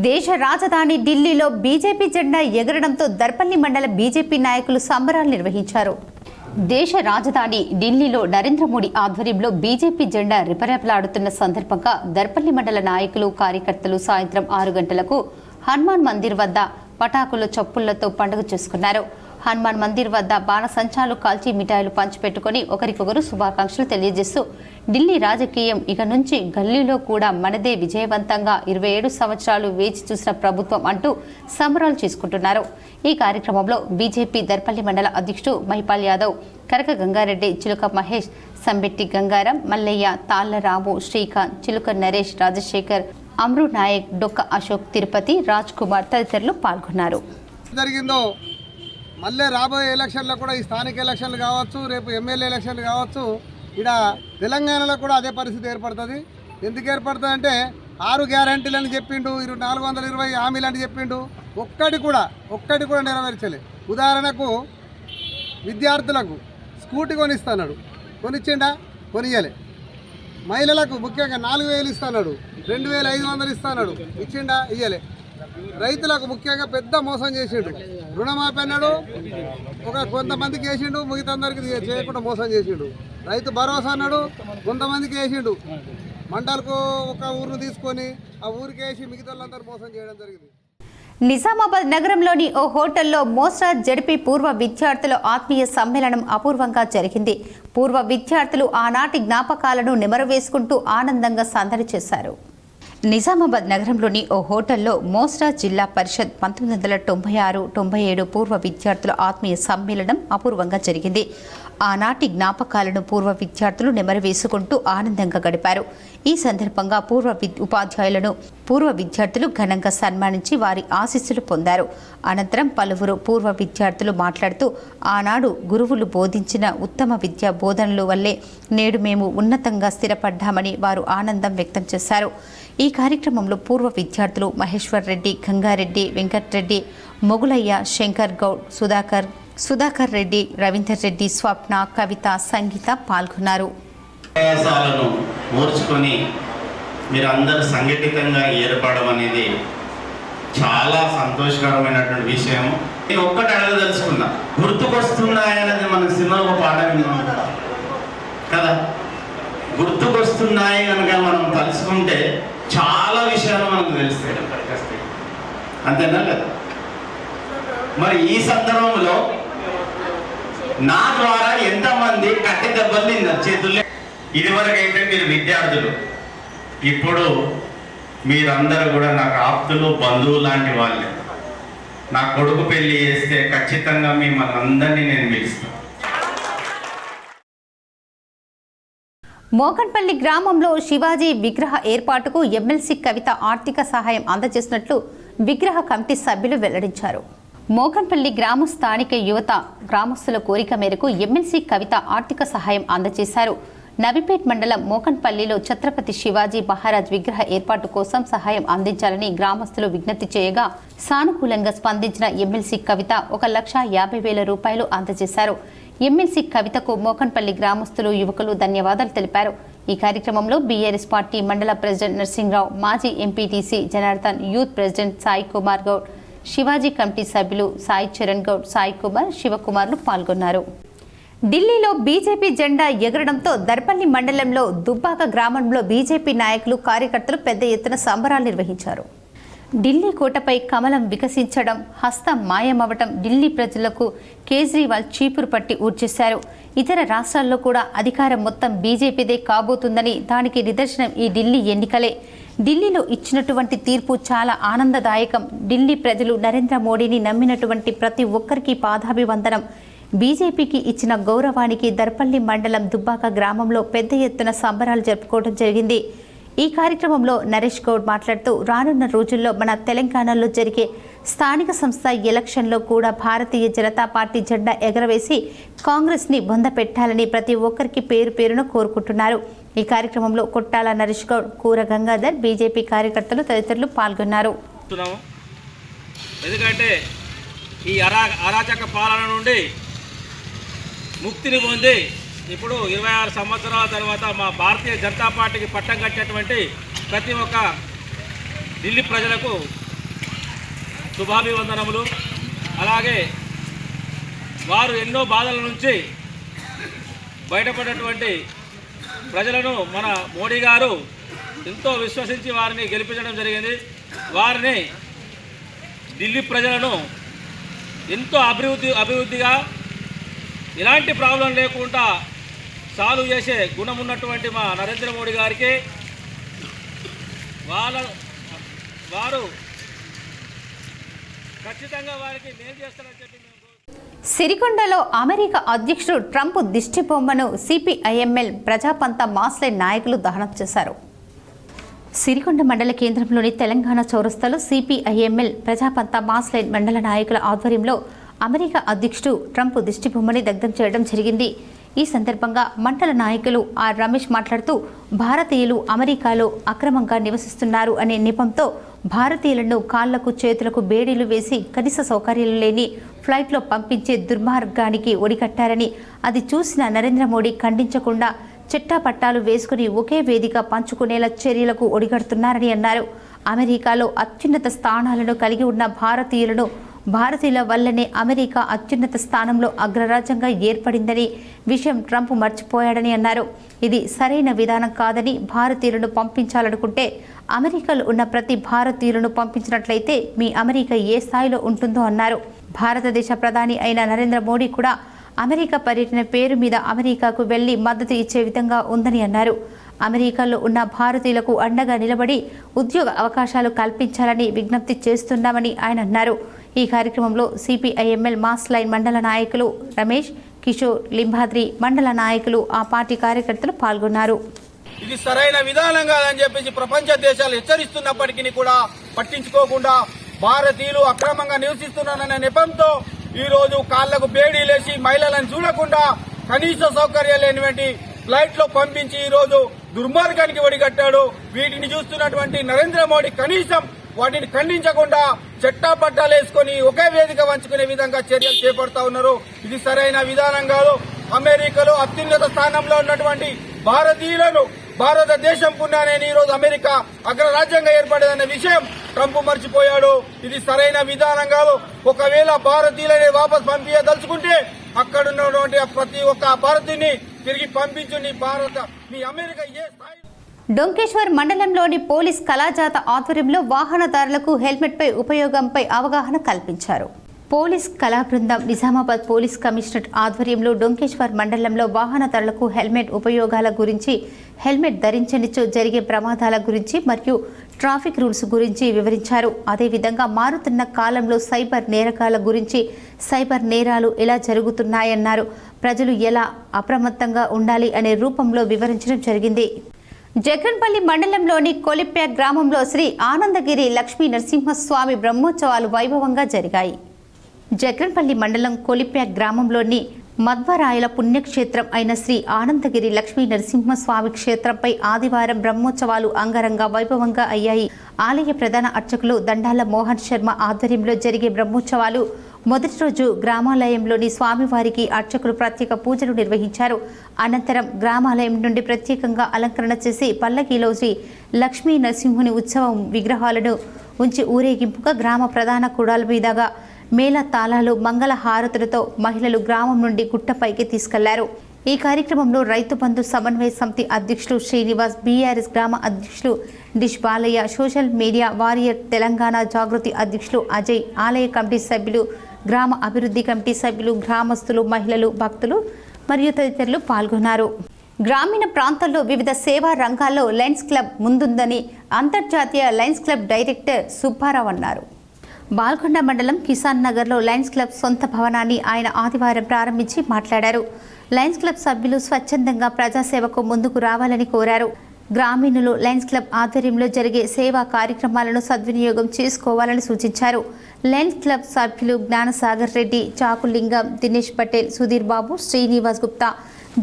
Speaker 1: దేశ రాజధాని ఢిల్లీలో బీజేపీ జెండా ఎగరడంతో దర్పల్లి మండల బీజేపీ నాయకులు సంబరాలు నిర్వహించారు. దేశ రాజధాని ఢిల్లీలో నరేంద్ర మోడీ ఆధ్వర్యంలో బీజేపీ జెండా రిపరెపలాడుతున్న సందర్భంగా దర్పల్లి మండల నాయకులు, కార్యకర్తలు సాయంత్రం 6 గంటలకు హనుమాన్ మందిర్ వద్ద పటాకుల చప్పుళ్లతో పండుగ చేసుకున్నారు. హనుమాన్ మందిర్ వద్ద బాణసంచాలు కాల్చి మిఠాయిలు పంచిపెట్టుకుని ఒకరికొకరు శుభాకాంక్షలు తెలియజేస్తూ ఢిల్లీ రాజకీయం ఇక నుంచి గల్లీలో కూడా మనదే, విజయవంతంగా 27 సంవత్సరాలు వేచి చూసిన ప్రభుత్వం అంటూ సంబరాలు చేసుకుంటున్నారు. ఈ కార్యక్రమంలో బీజేపీ దర్పల్లి మండల అధ్యక్షుడు మహిపాల్ యాదవ్, కరక గంగారెడ్డి, చిలుక మహేష్, సంబెట్టి గంగారం, మల్లయ్య, తాళ్ల రాము, శ్రీకాంత్, చిలుక నరేష్, రాజశేఖర్, అమ్రు నాయక్, డొక్క అశోక్, తిరుపతి, రాజ్ కుమార్ తదితరులు పాల్గొన్నారు.
Speaker 6: జరిగిందో మళ్ళీ రాబోయే ఎలక్షన్లో కూడా ఈ స్థానిక ఎలక్షన్లు కావచ్చు, రేపు ఎమ్మెల్యే ఎలక్షన్లు కావచ్చు, ఇక్కడ తెలంగాణలో కూడా అదే పరిస్థితి ఏర్పడుతుంది. ఎందుకు ఏర్పడుతుంది అంటే 6 గ్యారంటీలని చెప్పిండు, 420 హామీలని చెప్పిండు, ఒక్కటి కూడా నెరవేర్చలే. ఉదాహరణకు విద్యార్థులకు స్కూటీ కొనిస్తున్నాడు, కొనిచ్చిండా? కొనియలే. మహిళలకు ముఖ్యంగా 4,000 ఇస్తున్నాడు, 2,500 ఇస్తున్నాడు, ఇచ్చిండా? ఇయ్యలే. రైతులకు ముఖ్యంగా పెద్ద మోసం చేసిండు. రుణమాఫీ అన్నాడు, కొంతమందికి వేసిండు, మిగతా అందరికి చేయకుండా మోసం చేసిండు. రైతు భరోసా అన్నాడు, కొంతమందికి వేసిండు. మండలకు ఒక ఊరును తీసుకొని ఆ ఊరికి వేసి మిగతా వాళ్ళందరూ మోసం చేయడం జరిగింది.
Speaker 1: నిజామాబాద్ నగరంలోని ఓ హోటల్లో మోస్రా జడిపి పూర్వ విద్యార్థుల ఆత్మీయ సమ్మేళనం అపూర్వంగా జరిగింది. పూర్వ విద్యార్థులు ఆనాటి జ్ఞాపకాలను నెమరువేసుకుంటూ ఆనందంగా సందడి చేశారు. నిజామాబాద్ నగరంలోని ఓ హోటల్లో మోస్రా జిల్లా పరిషత్ 1996-97 పూర్వ విద్యార్థుల ఆత్మీయ సమ్మేళనం అపూర్వంగా జరిగింది. ఆనాటి జ్ఞాపకాలను పూర్వ విద్యార్థులు నెమరువేసుకుంటూ ఆనందంగా గడిపారు. ఈ సందర్భంగా ఉపాధ్యాయులను పూర్వ విద్యార్థులు ఘనంగా సన్మానించి వారి ఆశీస్సులు పొందారు. అనంతరం పలువురు పూర్వ విద్యార్థులు మాట్లాడుతూ ఆనాడు గురువులు బోధించిన ఉత్తమ విద్యా బోధనల వల్లే నేడు మేము ఉన్నతంగా స్థిరపడ్డామని వారు ఆనందం వ్యక్తం చేశారు. ఈ కార్యక్రమంలో పూర్వ విద్యార్థులు మహేశ్వర్ రెడ్డి, గంగారెడ్డి, వెంకట్రెడ్డి, మొగులయ్య, శంకర్ గౌడ్, సుధాకర్ రెడ్డి, రవీందర్ రెడ్డి, స్వప్న, కవిత, సంగీత పాల్గొన్నారు.
Speaker 7: ఓర్చుకొని మీరు అందరూ సంఘటితంగా ఏర్పడడం అనేది చాలా సంతోషకరమైనటువంటి విషయం. నేను ఒక్కటి అడగదలుచుకున్నా, గుర్తుకొస్తున్నాయనేది మన సినిమాలో పాట విన్నాం కదా. గుర్తుకొస్తున్నాయి కనుక మనం తలుచుకుంటే చాలా విషయాలు మనకు తెలుస్తాయి, అంతేనా కదా. మరి ఈ సందర్భంలో నా ద్వారా ఎంతమంది కట్టె దెబ్బలు తిన్నారు చేతుల్లో. ఇదివరకైతే మీరు విద్యార్థులు, ఇప్పుడు మీరందరూ కూడా నాకు ఆప్తులు, బంధువులు లాంటి వాళ్ళే. నా కొడుకు పెళ్లి చేస్తే ఖచ్చితంగా మిమ్మల్ని అందరినీ నేను పిలుస్తాను.
Speaker 1: మోకన్పల్లి గ్రామంలో శివాజీ విగ్రహ ఏర్పాటుకు ఎమ్మెల్సీ కవిత ఆర్థిక సహాయం అందజేసినట్లు విగ్రహ కమిటీ సభ్యులు వెల్లడించారు. మోకన్పల్లి గ్రామ స్థానిక యువత గ్రామస్తుల కోరిక మేరకు ఎమ్మెల్సీ కవిత ఆర్థిక సహాయం అందజేశారు. నవిపేట్ మండలం మోకన్పల్లిలో ఛత్రపతి శివాజీ మహారాజ్ విగ్రహ ఏర్పాటు కోసం సహాయం అందించాలని గ్రామస్తులు విజ్ఞప్తి చేయగా సానుకూలంగా స్పందించిన ఎమ్మెల్సీ కవిత 1,50,000 రూపాయలు అందజేశారు. ఎమ్మెల్సీ కవితకు మోకన్పల్లి గ్రామస్తులు, యువకులు ధన్యవాదాలు తెలిపారు. ఈ కార్యక్రమంలో బీఆర్ఎస్ పార్టీ మండల ప్రెసిడెంట్ నర్సింగ్రావు, మాజీ MPTC Janardhan, youth president Sai Kumar Goud, Shivaji committee సభ్యులు సాయి చరణ్ గౌడ్, సాయి కుమార్, శివకుమార్లు పాల్గొన్నారు. ఢిల్లీలో బీజేపీ జెండా ఎగరడంతో దర్పల్లి మండలంలో దుబ్బాక గ్రామంలో బీజేపీ నాయకులు, కార్యకర్తలు పెద్ద ఎత్తున సంబరాలు నిర్వహించారు. ఢిల్లీ కోటపై కమలం వికసించడం, హస్తం మాయమవటం ఢిల్లీ ప్రజలకు కేజ్రీవాల్ చీపురు పట్టి ఊడ్చేశారు. ఇతర రాష్ట్రాల్లో కూడా అధికారం మొత్తం బీజేపీదే కాబోతుందని దానికి నిదర్శనం ఈ ఢిల్లీ ఎన్నికలే. ఢిల్లీలో ఇచ్చినటువంటి తీర్పు చాలా ఆనందదాయకం. ఢిల్లీ ప్రజలు నరేంద్ర మోడీని నమ్మినటువంటి ప్రతి ఒక్కరికి పాదాభివందనం. బీజేపీకి ఇచ్చిన గౌరవానికి దర్పల్లి మండలం దుబ్బాక గ్రామంలో పెద్ద ఎత్తున సంబరాలు జరుపుకోవడం జరిగింది. ఈ కార్యక్రమంలో నరేష్ గౌడ్ మాట్లాడుతూ రానున్న రోజుల్లో మన తెలంగాణలో జరిగే స్థానిక సంస్థ ఎలక్షన్లో కూడా భారతీయ జనతా పార్టీ జెండా ఎగరవేసి కాంగ్రెస్ని బొంద పెట్టాలని ప్రతి ఒక్కరికి పేరు పేరున కోరుకుంటున్నారు. ఈ కార్యక్రమంలో కొట్టాల నరేష్ గౌడ్, కూర గంగాధర్, బీజేపీ కార్యకర్తలు తదితరులు పాల్గొన్నారు.
Speaker 8: ఎందుకంటే ఈ అరాచక పాలన నుండి ముక్తిని పొంది ఇప్పుడు 26 సంవత్సరాల తర్వాత మా భారతీయ జనతా పార్టీకి పట్టం కట్టేటువంటి ప్రతి ఒక్క ఢిల్లీ ప్రజలకు శుభాభివందనములు. అలాగే వారు ఎన్నో బాధల నుంచి బయటపడినటువంటి ప్రజలను మన మోడీ గారు ఎంతో విశ్వసించి వారిని గెలిపించడం జరిగింది. వారిని ఢిల్లీ ప్రజలను ఎంతో అభివృద్ధిగా ఎలాంటి ప్రాబ్లం లేకుండా సాల్వ్ చేసే గుణం ఉన్నటువంటి మా నరేంద్ర మోడీ గారికి వారు ఖచ్చితంగా వారికి మేలు చేస్తారని చెప్పి
Speaker 1: సిరికొండలో అమెరికా అధ్యక్షుడు ట్రంప్ దిష్టి బొమ్మను సిపిఐఎంఎల్ ప్రజాపంత మాస్లైన్ నాయకులు దహనం చేశారు. సిరికొండ మండల కేంద్రంలోని తెలంగాణ చౌరస్తాలో సిపిఐఎంఎల్ ప్రజాపంత మాస్లైన్ మండల నాయకుల ఆధ్వర్యంలో అమెరికా అధ్యక్షుడు ట్రంప్ దిష్టి బొమ్మని దగ్ధం చేయడం జరిగింది. ఈ సందర్భంగా మండల నాయకులు ఆర్ రమేష్ మాట్లాడుతూ భారతీయులు అమెరికాలో అక్రమంగా నివసిస్తున్నారు అనే నెపంతో భారతీయులను కాళ్లకు చేతులకు బేడీలు వేసి కనీస సౌకర్యాలు లేని ఫ్లైట్లో పంపించే దుర్మార్గానికి ఒడిగట్టారని, అది చూసిన నరేంద్ర మోడీ ఖండించకుండా చిట్టాపట్టాలు వేసుకుని ఒకే వేదిక పంచుకునేలా చర్యలకు ఒడిగడుతున్నారని అన్నారు. అమెరికాలో అత్యున్నత స్థానాలను కలిగి ఉన్న భారతీయుల వల్లనే అమెరికా అత్యున్నత స్థానంలో అగ్రరాజ్యంగా ఏర్పడిందని విషయం ట్రంప్ మర్చిపోయాడని అన్నారు. ఇది సరైన విధానం కాదని, భారతీయులను పంపించాలనుకుంటే అమెరికాలో ఉన్న ప్రతి భారతీయులను పంపించినట్లయితే మీ అమెరికా ఏ స్థాయిలో ఉంటుందో అన్నారు. భారతదేశ ప్రధాని అయిన నరేంద్ర మోడీ కూడా అమెరికా పర్యటన పేరు మీద అమెరికాకు వెళ్లి మద్దతు ఇచ్చే విధంగా ఉందని అన్నారు. అమెరికాలో ఉన్న భారతీయులకు అండగా నిలబడి ఉద్యోగ అవకాశాలు కల్పించాలని విజ్ఞప్తి చేస్తున్నామని ఆయన అన్నారు. ఈ కార్యక్రమంలో సిపిఐఎంఎల్ మాస్ లైన్ మండల నాయకులు రమేష్, కిషోర్, లింబాద్రి మండల నాయకులు, ఆ పార్టీ కార్యకర్తలు పాల్గొన్నారు.
Speaker 9: ఇది సరైన విధానం కాదని చెప్పేసి ప్రపంచ దేశాలు హెచ్చరిస్తున్నప్పటికీ కూడా పట్టించుకోకుండా భారతీయులు అక్రమంగా నివసిస్తున్నారనే నెపంతో ఈ రోజు కాళ్లకు బేడీలేసి మహిళలను చూడకుండా కనీస సౌకర్యాలు లేనివంటి ఫ్లైట్ లో పంపించి ఈ రోజు దుర్మార్గానికి ఒడిగట్టాడు. వీటిని చూస్తున్నటువంటి నరేంద్ర మోడీ కనీసం వాటిని ఖండించకుండా చట్టాపట్టాలు వేసుకుని ఒకే వేదిక పంచుకునే విధంగా చర్యలు చేపడతా ఉన్నారు. ఇది సరైన విధానం కాదు. అమెరికాలో అత్యున్నత స్థానంలో ఉన్నటువంటి భారతీయులను భారతదేశం పుణ్యానే ఈ రోజు అమెరికా అగ్రరాజ్యంగా ఏర్పడేదన్న విషయం ట్రంప్ మర్చిపోయాడు. ఇది సరైన విధానం కాదు. ఒకవేళ భారతీయులని వాపస్ పంపించదలుచుకుంటే అక్కడున్నటువంటి ప్రతి ఒక్క భారతీయుని తిరిగి పంపించు. నీ అమెరికా ఏ స్థాయి.
Speaker 1: డొంకేశ్వర్ మండలంలోని పోలీస్ కళాజాత ఆధ్వర్యంలో వాహనదారులకు హెల్మెట్పై ఉపయోగంపై అవగాహన కల్పించారు. పోలీస్ కళా బృందం నిజామాబాద్ పోలీస్ కమిషనరేట్ ఆధ్వర్యంలో డొంకేశ్వర్ మండలంలో వాహనదారులకు హెల్మెట్ ఉపయోగాల గురించి, హెల్మెట్ ధరించనిచో జరిగే ప్రమాదాల గురించి మరియు ట్రాఫిక్ రూల్స్ గురించి వివరించారు. అదేవిధంగా మారుతున్న కాలంలో సైబర్ నేరగాల గురించి, సైబర్ నేరాలు ఎలా జరుగుతున్నాయన్నారు. ప్రజలు ఎలా అప్రమత్తంగా ఉండాలి అనే రూపంలో వివరించడం జరిగింది. జగన్పల్లి మండలంలోని కొలిప్య గ్రామంలో శ్రీ ఆనందగిరి లక్ష్మీ నరసింహస్వామి బ్రహ్మోత్సవాలు వైభవంగా జరిగాయి. జగన్పల్లి మండలం కొలిప్య గ్రామంలోని మధ్వరాయల పుణ్యక్షేత్రం అయిన శ్రీ ఆనందగిరి లక్ష్మీ నరసింహస్వామి క్షేత్రంపై ఆదివారం బ్రహ్మోత్సవాలు అంగరంగ వైభవంగా అయ్యాయి. ఆలయ ప్రధాన అర్చకులు దండాల మోహన్ శర్మ ఆధ్వర్యంలో జరిగే బ్రహ్మోత్సవాలు మొదటి రోజు గ్రామాలయంలోని స్వామివారికి అర్చకులు ప్రత్యేక పూజలు నిర్వహించారు. అనంతరం గ్రామాలయం నుండి ప్రత్యేకంగా అలంకరణ చేసి పల్లకీలో శ్రీ లక్ష్మీ నరసింహుని ఉత్సవం విగ్రహాలను ఉంచి ఊరేగింపుగా గ్రామ ప్రధాన కూడాల మీదుగా మేళ తాళాలు, మంగళ హారతులతో మహిళలు గ్రామం నుండి గుట్టపైకి తీసుకెళ్లారు. ఈ కార్యక్రమంలో రైతు బంధు సమన్వయ సమితి అధ్యక్షులు శ్రీనివాస్, బీఆర్ఎస్ గ్రామ అధ్యక్షులు dish Balaiah, social media warrior Telangana Jagruthi అధ్యక్షులు అజయ్, ఆలయ కమిటీ సభ్యులు, గ్రామ అభివృద్ధి కమిటీ సభ్యులు, గ్రామస్తులు, మహిళలు, భక్తులు మరియు తదితరులు పాల్గొన్నారు. గ్రామీణ ప్రాంతాల్లో వివిధ సేవా రంగాల్లో లయన్స్ క్లబ్ ముందుందని అంతర్జాతీయ లయన్స్ క్లబ్ డైరెక్టర్ సుబ్బారావు అన్నారు. బాల్కొండ మండలం కిసాన్ నగర్లో లయన్స్ క్లబ్ సొంత భవనాన్ని ఆయన ఆదివారం ప్రారంభించి మాట్లాడారు. లయన్స్ క్లబ్ సభ్యులు స్వచ్ఛందంగా ప్రజాసేవకు ముందుకు రావాలని కోరారు. గ్రామీణులు లయన్స్ క్లబ్ ఆధ్వర్యంలో జరిగే సేవా కార్యక్రమాలను సద్వినియోగం చేసుకోవాలని సూచించారు. లయన్స్ క్లబ్ సభ్యులు జ్ఞానసాగర్ రెడ్డి, చాకులింగం, దినేష్ పటేల్, సుధీర్ బాబు, శ్రీనివాస్ గుప్తా,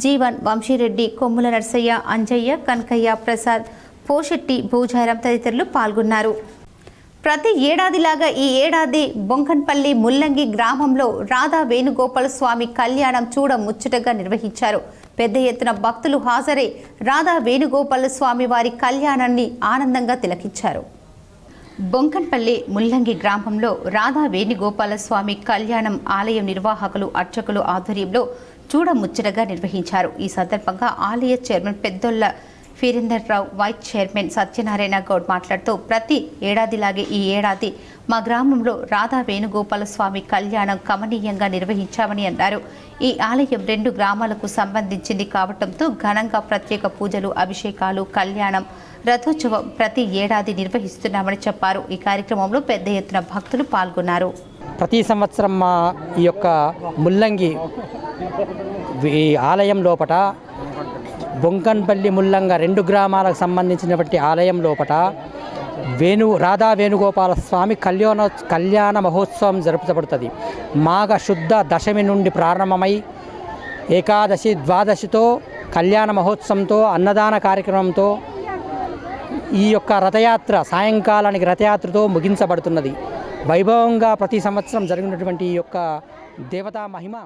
Speaker 1: జీవన్, వంశీరెడ్డి, కొమ్ముల నర్సయ్య, అంజయ్య, కనకయ్య, ప్రసాద్, పోషెట్టి, భూజారం తదితరులు పాల్గొన్నారు. ప్రతి ఏడాదిలాగా ఈ ఏడాది బొంకన్పల్లి ముల్లంగి గ్రామంలో రాధా వేణుగోపాల స్వామి కళ్యాణం చూడ ముచ్చటగా నిర్వహించారు. పెద్ద ఎత్తున భక్తులు హాజరై రాధా వేణుగోపాల స్వామి వారి కళ్యాణాన్ని ఆనందంగా తిలకించారు. బొంకన్పల్లి ముల్లంగి గ్రామంలో రాధా వేణుగోపాల స్వామి కళ్యాణం ఆలయ నిర్వాహకులు, అర్చకులు ఆధ్వర్యంలో చూడ ముచ్చటగా నిర్వహించారు. ఈ సందర్భంగా ఆలయ చైర్మన్ పెద్దొల్ల వీరేందర్ రావు, వైస్ చైర్మన్ సత్యనారాయణ గౌడ్ మాట్లాడుతూ ప్రతి ఏడాదిలాగే ఈ ఏడాది మా గ్రామంలో రాధా వేణుగోపాల స్వామి కళ్యాణం కమనీయంగా నిర్వహించామని అన్నారు. ఈ ఆలయం 2 గ్రామాలకు సంబంధించింది కావడంతో ఘనంగా ప్రత్యేక పూజలు, అభిషేకాలు, కళ్యాణం, రథోత్సవం ప్రతి ఏడాది నిర్వహిస్తున్నామని చెప్పారు. ఈ కార్యక్రమంలో పెద్ద ఎత్తున భక్తులు పాల్గొన్నారు.
Speaker 10: ప్రతి సంవత్సరం మా ఈ యొక్క ముల్లంగి ఆలయం లోపట బొంకన్పల్లి ముల్లంగా 2 గ్రామాలకు సంబంధించినటువంటి ఆలయం లోపట రాధా వేణుగోపాల స్వామి కళ్యాణ మహోత్సవం జరుపుతబడుతుంది. మాఘ శుద్ధ దశమి నుండి ప్రారంభమై ఏకాదశి, ద్వాదశితో కళ్యాణ మహోత్సవంతో, అన్నదాన కార్యక్రమంతో ఈ యొక్క రథయాత్ర సాయంకాలానికి రథయాత్రతో ముగించబడుతున్నది. వైభవంగా ప్రతి సంవత్సరం జరిగినటువంటి ఈ యొక్క దేవతా మహిమ.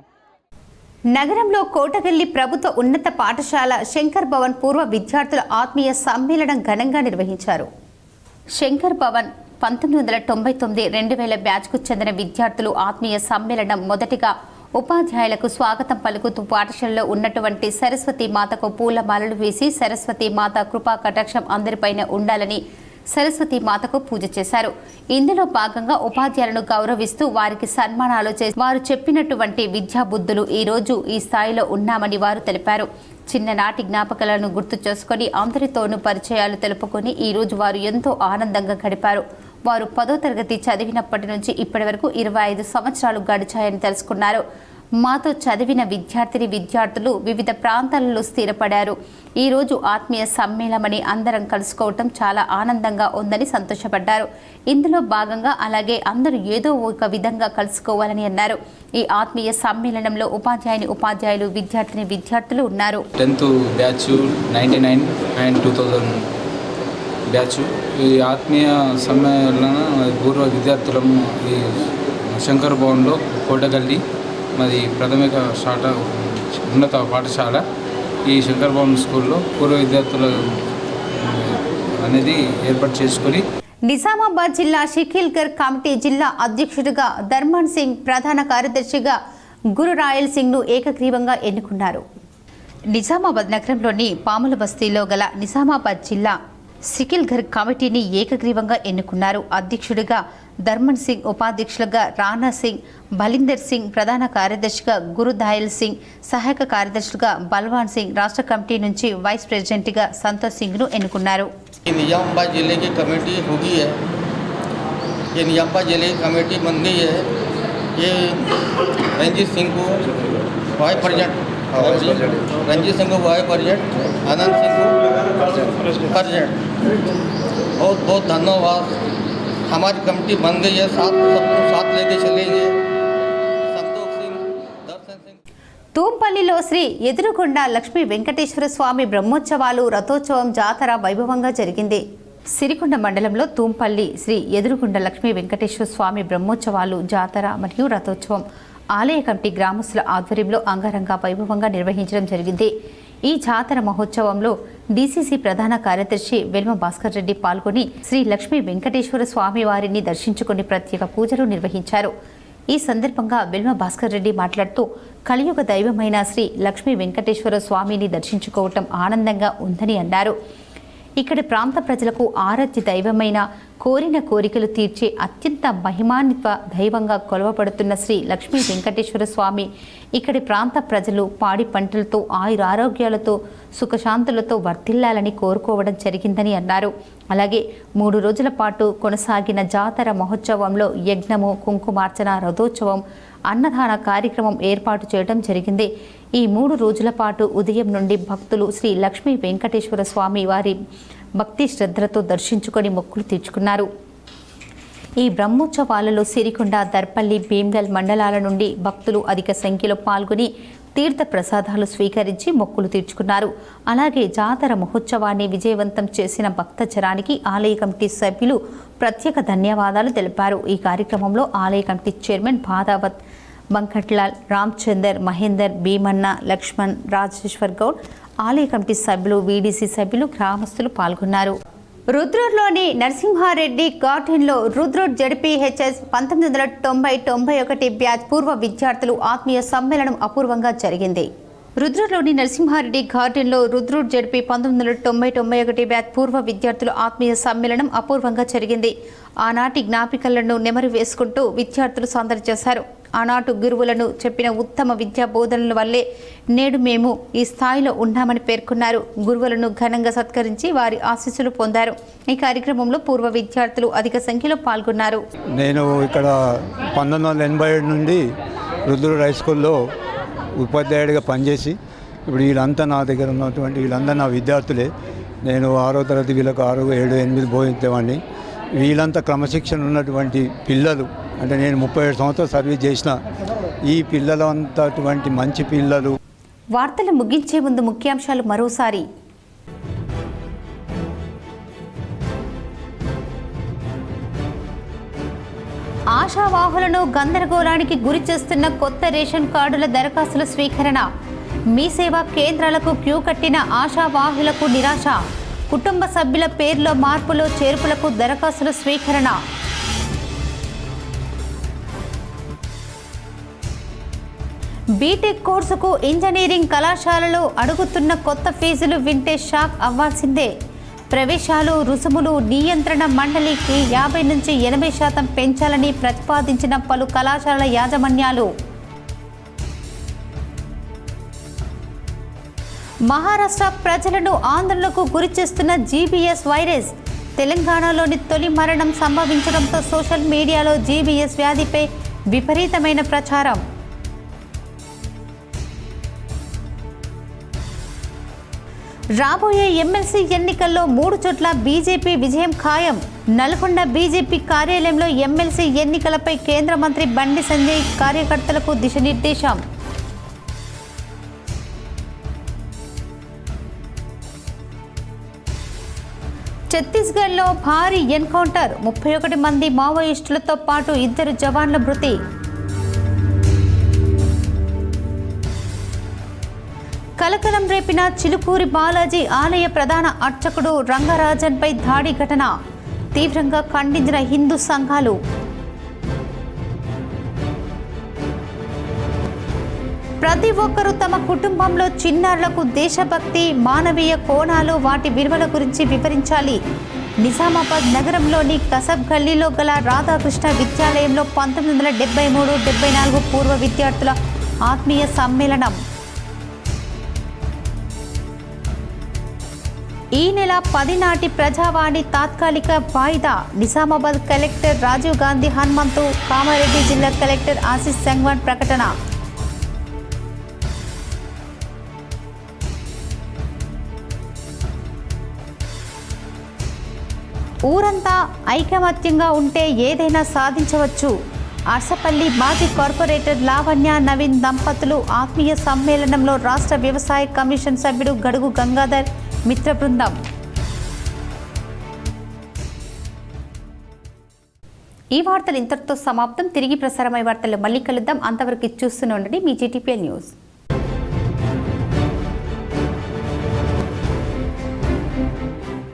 Speaker 1: నగరంలో కోటగల్లి ప్రభుత్వ ఉన్నత పాఠశాల శంకర్ భవన్ పూర్వ విద్యార్థుల ఆత్మీయ సమ్మేళనం ఘనంగా నిర్వహించారు. శంకర్ భవన్ 1999-2000 బ్యాచ్కు చెందిన విద్యార్థులు ఆత్మీయ సమ్మేళనం మొదటిగా ఉపాధ్యాయులకు స్వాగతం పలుకుతూ పాఠశాలలో ఉన్నటువంటి సరస్వతి మాతకు పూలమాలలు వేసి సరస్వతి మాత కృపా కటాక్షం అందరిపైన ఉండాలని సరస్వతి మాతకు పూజ చేశారు. ఇందులో భాగంగా ఉపాధ్యాయులను గౌరవిస్తూ వారికి సన్మానాలు చేసి వారు చెప్పినటువంటి విద్యా బుద్ధులు ఈ రోజు ఈ స్థాయిలో ఉన్నామని వారు తెలిపారు. చిన్ననాటి జ్ఞాపకాలను గుర్తు చేసుకుని అందరితోనూ పరిచయాలు తెలుపుకొని ఈ రోజు వారు ఎంతో ఆనందంగా గడిపారు. వారు 10వ తరగతి చదివినప్పటి నుంచి ఇప్పటి వరకు 25 సంవత్సరాలు గడిచాయని తెలుసుకున్నారు. మాతో చదివిన విద్యార్థులు వివిధ ప్రాంతాలలో స్థిరపడారు. ఈ రోజు ఆత్మీయ సమ్మేళనమని అందరం కలుసుకోవటం చాలా ఆనందంగా ఉందని సంతోషపడ్డారు. ఇందులో భాగంగా అలాగే అందరూ ఏదో ఒక విధంగా కలుసుకోవాలని అన్నారు. ఈ ఆత్మీయ సమ్మేళనంలో ఉపాధ్యాయులు విద్యార్థులు ఉన్నారు.
Speaker 11: 10th బ్యాచ్ 99 అండ్ 2000 బ్యాచ్ ఈ ఆత్మీయ సమ్మేళన పూర్వ విద్యార్థులము ఈ శంకర్ భవన్లో కోటగల్లి మాది ప్రాథమిక ఉన్నత పాఠశాల ఈ శంకర్ భవన్ స్కూల్లో పూర్వ విద్యార్థుల అనేది ఏర్పాటు చేసుకొని
Speaker 1: నిజామాబాద్ జిల్లా షకీల్గర్ కమిటీ జిల్లా అధ్యక్షుడిగా ధర్మన్ సింగ్, ప్రధాన కార్యదర్శిగా గురు రాయల్ సింగ్ను ఏకగ్రీవంగా ఎన్నుకున్నారు. నిజామాబాద్ నగరంలోని పాముల బస్తీలో గల నిజామాబాద్ జిల్లా షకీల్గర్ కమిటీని ఏకగ్రీవంగా ఎన్నుకున్నారు. అధ్యక్షుడిగా ధర్మన్ సింగ్, ఉపాధ్యక్షులుగా రాణా సింగ్, బలిందర్ సింగ్, ప్రధాన కార్యదర్శిగా గురు దాయల్ సింగ్, సహాయక కార్యదర్శులుగా బల్వాన్ సింగ్, రాష్ట్ర కమిటీ నుంచి వైస్ ప్రెసిడెంట్గా సంతోష్ సింగ్ను ఎన్నుకున్నారు.
Speaker 12: निजामाबाद जिले की कमेटी होगी है, ये निजामाबाद जिले की कमेटी बन गई है. ये रंजीत सिंह को वाइस प्रेसिडेंट, रंजीत सिंह को वाइस प्रेसिडेंट, आनंद सिंह को प्रेसिडेंट. बहुत बहुत धन्यवाद. हमारी कमेटी बन गई है, सबको साथ लेके चलेंगे. संतोष सिंह, दर्शन सिंह.
Speaker 1: తూంపల్లిలో శ్రీ ఎదురుగుండ లక్ష్మీ వెంకటేశ్వర స్వామి బ్రహ్మోత్సవాలు రథోత్సవం జాతర వైభవంగా జరిగింది. సిరికొండ మండలంలో తూంపల్లి శ్రీ ఎదురుగుండ లక్ష్మీ వెంకటేశ్వర స్వామి బ్రహ్మోత్సవాలు జాతర మరియు రథోత్సవం ఆలయ కమిటీ గ్రామస్తుల ఆధ్వర్యంలో అంగరంగ వైభవంగా నిర్వహించడం జరిగింది. ఈ జాతర మహోత్సవంలో డీసీసీ ప్రధాన కార్యదర్శి వెల్మ భాస్కర్ రెడ్డి పాల్గొని శ్రీ లక్ష్మీ వెంకటేశ్వర స్వామి వారిని దర్శించుకుని ప్రత్యేక పూజలు నిర్వహించారు. ఈ సందర్భంగా వెల్మ భాస్కర్ రెడ్డి మాట్లాడుతూ కలియుగ దైవమైన శ్రీ లక్ష్మీ వెంకటేశ్వర స్వామిని దర్శించుకోవటం ఆనందంగా ఉందని అన్నారు. ఇక్కడి ప్రాంత ప్రజలకు ఆరాధ్య దైవమైన కోరిన కోరికలు తీర్చే అత్యంత మహిమాన్విత దైవంగా కొలవబడుతున్న శ్రీ లక్ష్మీ వెంకటేశ్వర స్వామి ఇక్కడి ప్రాంత ప్రజలు పాడి పంటలతో ఆయురారోగ్యాలతో సుఖశాంతులతో వర్ధిల్లాలని కోరుకోవడం జరిగిందని అన్నారు. అలాగే 3 రోజుల పాటు కొనసాగిన జాతర మహోత్సవంలో యజ్ఞము, కుంకుమార్చన, రథోత్సవం, అన్నదాన కార్యక్రమం ఏర్పాటు చేయడం జరిగింది. ఈ 3 రోజుల పాటు ఉదయం నుండి భక్తులు శ్రీ లక్ష్మీ వెంకటేశ్వర స్వామి వారి భక్తి శ్రద్ధలతో దర్శించుకొని మొక్కులు తీర్చుకున్నారు. ఈ బ్రహ్మోత్సవాలలో సిరికొండ, దర్పల్లి, భీమ్గల్ మండలాల నుండి భక్తులు అధిక సంఖ్యలో పాల్గొని తీర్థ ప్రసాదాలు స్వీకరించి మొక్కులు తీర్చుకున్నారు. అలాగే జాతర మహోత్సవాన్ని విజయవంతం చేసిన భక్తజనానికి ఆలయ కమిటీ సభ్యులు ప్రత్యేక ధన్యవాదాలు తెలిపారు. ఈ కార్యక్రమంలో ఆలయ కమిటీ చైర్మన్ బాదావత్, బంకట్లాల్, రామ్చందర్, మహేందర్, భీమన్న, లక్ష్మణ్, రాజేశ్వర్ గౌడ్, ఆలయ కమిటీ సభ్యులు, వీడీసీ సభ్యులు, గ్రామస్తులు పాల్గొన్నారు. రుద్రూర్లోని నరసింహారెడ్డి గార్డెన్లో రుద్రూర్ జడ్పీహెచ్ఎస్ 1990-91 బ్యాచ్ పూర్వ విద్యార్థులు ఆత్మీయ సమ్మేళనం అపూర్వంగా జరిగింది. రుద్రూర్లోని నరసింహారెడ్డి గార్డెన్లో రుద్రూర్ జడ్పీ 1990-91 బ్యాచ్ పూర్వ విద్యార్థుల ఆత్మీయ సమ్మేళనం అపూర్వంగా జరిగింది. ఆనాటి జ్ఞాపికలను నెమరు వేసుకుంటూ విద్యార్థులు సందడి చేశారు. ఆనాటి గురువులను చెప్పిన ఉత్తమ విద్యా బోధనల వల్లే నేడు మేము ఈ స్థాయిలో ఉన్నామని పేర్కొన్నారు. గురువులను ఘనంగా సత్కరించి వారి ఆశీస్సులు పొందారు. ఈ కార్యక్రమంలో పూర్వ విద్యార్థులు అధిక సంఖ్యలో పాల్గొన్నారు.
Speaker 13: నేను ఇక్కడ 1987 నుండి రుద్రూర్ హై స్కూల్లో ఉపాధ్యాయుడిగా పనిచేసి ఇప్పుడు వీళ్ళంతా నా దగ్గర ఉన్నటువంటి వీళ్ళంతా నా విద్యార్థులే. నేను 6వ తరగతి వీళ్ళకు 6, 7, 8 బోధించేవాడిని. వీళ్ళంతా క్రమశిక్షణ ఉన్నటువంటి పిల్లలు. అంటే నేను 37 సంవత్సరాలు సర్వీస్ చేసిన ఈ పిల్లలు అంతటువంటి మంచి పిల్లలు.
Speaker 1: వార్తలు ముగించే ముందు ముఖ్యాంశాలు మరోసారి. ఆశావాహులను గందరగోళానికి గురి చేస్తున్న కొత్త రేషన్ కార్డుల దరఖాస్తుల స్వీకరణ. మీ సేవా కేంద్రాలకు క్యూ కట్టిన ఆశావాహులకు నిరాశ. కుటుంబ సభ్యుల పేర్లో మార్పులు చేర్పులకు దరఖాస్తుల స్వీకరణ. బీటెక్ కోర్సుకు ఇంజనీరింగ్ కళాశాలలు అడుగుతున్న కొత్త ఫీజులు వింటే షాక్ అవ్వాల్సిందే. ప్రవేశాలు రుసుములు నియంత్రణ మండలికి 50 నుంచి 80% పెంచాలని ప్రతిపాదించిన పలు కళాశాలల యాజమాన్యాలు. మహారాష్ట్ర ప్రజలను ఆందోళనకు గురిచేస్తున్న జీబీఎస్ వైరస్. తెలంగాణలోని తొలి మరణం సంభవించడంతో సోషల్ మీడియాలో జీబీఎస్ వ్యాధిపై విపరీతమైన ప్రచారం. రాబోయే ఎమ్మెల్సీ ఎన్నికల్లో 3 చోట్ల బీజేపీ విజయం ఖాయం. నల్గొండ బీజేపీ కార్యాలయంలో ఎమ్మెల్సీ ఎన్నికలపై కేంద్ర మంత్రి బండి సంజయ్ కార్యకర్తలకు దిశానిర్దేశం. ఛత్తీస్గఢ్లో భారీ ఎన్కౌంటర్. 31 మంది మావోయిస్టులతో పాటు 2 జవాన్ల మృతి. కలకలం రేపిన చిలుకూరి బాలాజీ ఆలయ ప్రధాన అర్చకుడు రంగరాజన్పై దాడి ఘటన. తీవ్రంగా ఖండించిన హిందూ సంఘాలు. ప్రతి ఒక్కరూ తమ కుటుంబంలో చిన్నారులకు దేశభక్తి, మానవీయ కోణాలు, వాటి విలువల గురించి వివరించాలి. నిజామాబాద్ నగరంలోని కసబ్ గల్లీలో గల రాధాకృష్ణ విద్యాలయంలో 1973-74 పూర్వ విద్యార్థుల ఆత్మీయ సమ్మేళనం. ఈ నెల 10 నాటి ప్రజావాణి తాత్కాలిక వాయిదా. నిజామాబాద్ కలెక్టర్ రాజీవ్ గాంధీ హనుమంతు, కామారెడ్డి జిల్లా కలెక్టర్ ఆశీష్ సంగ్వాన్ ప్రకటన. ఊరంతా ఐకమత్యంగా ఉంటే ఏదైనా సాధించవచ్చు. అర్సపల్లి మాజీ కార్పొరేటర్ లావణ్య నవీన్ దంపతులు ఆత్మీయ సమ్మేళనంలో రాష్ట్ర వ్యవసాయ కమిషన్ సభ్యుడు గడుగు గంగాధర్ మిత్ర బృందం. ఈ వార్తలు ఇంతటితో సమాప్తం. తిరిగి ప్రసారమయ్యే వార్తల్లో మళ్ళీ కలుద్దాం. అంతవరకు చూస్తూనే ఉండండి మీ జీటీపీ న్యూస్.